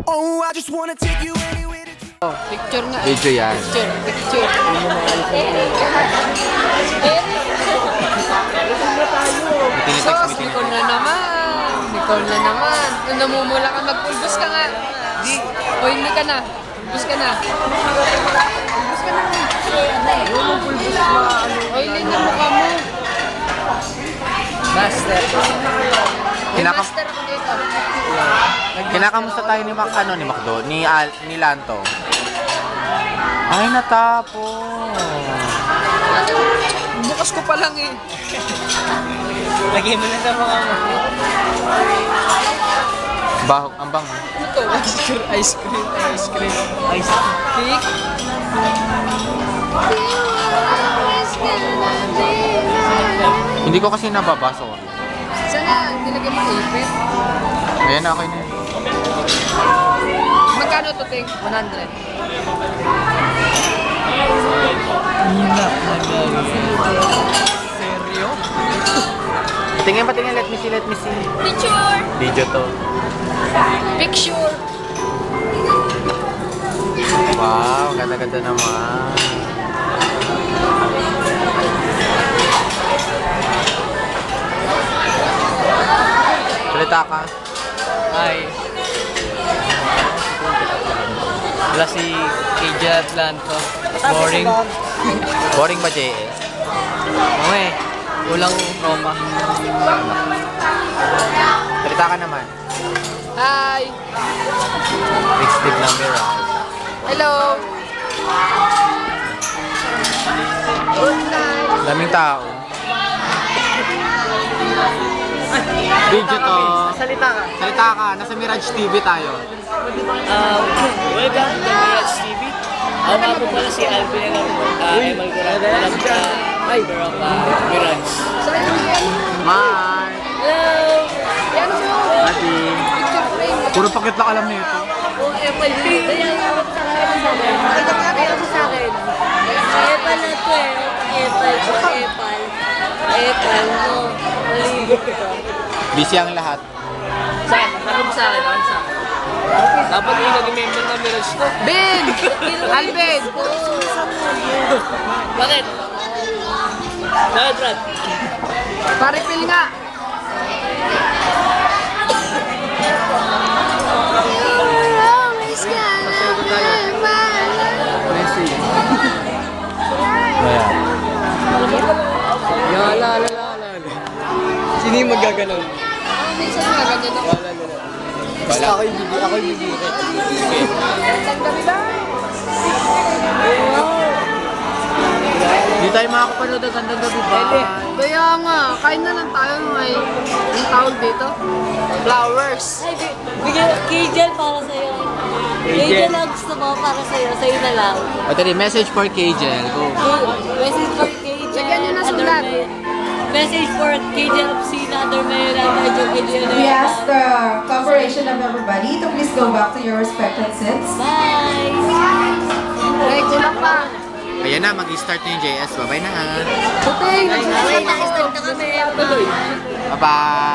Oh, I just wanna take you anywhere that you... Picture nga. Video yan. Picture. Sos, Nicole na naman. Nicole na naman. Nung namumula ka, magpulbos ka nga. O hindi ka na. Pulbos ka na. Pulbos ka na. O hindi na mukha mo. Master. Master ako dito. Kinakamusta tayo ni ni Macdo, ni Lanto. Ay, natapos. Bukas ko pa lang eh. Lagyan mo na sa mga mo. Bahog, ang bang. Ano to? Ice cream. Cake. Hindi ko kasi nababasa. Sana nilagyan mo ipit. Ayan na, okay na yun. Magkano to, Ting? 100. Seryo? Tingin pa, tingin. Let me see. Picture! Video to. Picture! Wow, ganda-ganda naman. Salita ka. Hi. Wala si KJ Atlanto. Boring. Boring ba, JS? Okay. Kulang Roma. Salita ka naman. Hi! Big stick na mirror. Hello! Good night! Daming tao. Video to. Salita ka. Salita ka. Nasa Mirage TV tayo. Welcome to Mirage TV. Ako nga po pala si Alvin ng Emal Corral. Member of Mirage. Mark. Hello! Yan mo! Adi. Picture frame! Puro pakit lang alam nito. Oh, Apple. Kaya nga sa akin. Apple na to eh. Apple. Apple mo. Maligo ka. Busy ang lahat. Saan? Ano sa akin? Ano sa akin? Dapat yung nag-member ng Mirage to. Ben! Alvin! Bakit? Bakit, Brad? Paripil nga! Ayan. Yala. Sino yung magaganon? Minsan nga ganyan ako. Basta ako yung bibigyan. Hindi tayo makakapanood ang gandang gabi ba? Kaya nga, kain na lang tayo ng ang tawag dito. Flowers. Bigyan Kajal para sa'yo. Kajal ang gusto mo para sa'yo. Sa'yo na lang. O tali, message for KJL. Go. Message for Kajal. Lagyan nyo na sulat. Message for Kajal Opsina, Adormeo, We ask the cooperation of everybody to please go back to your respected seats. Bye! Ay, kulang pa. Ayan na, mag-start na yung JS. Bye-bye na. Puting! Bye! Na-start na kami. Bye-bye.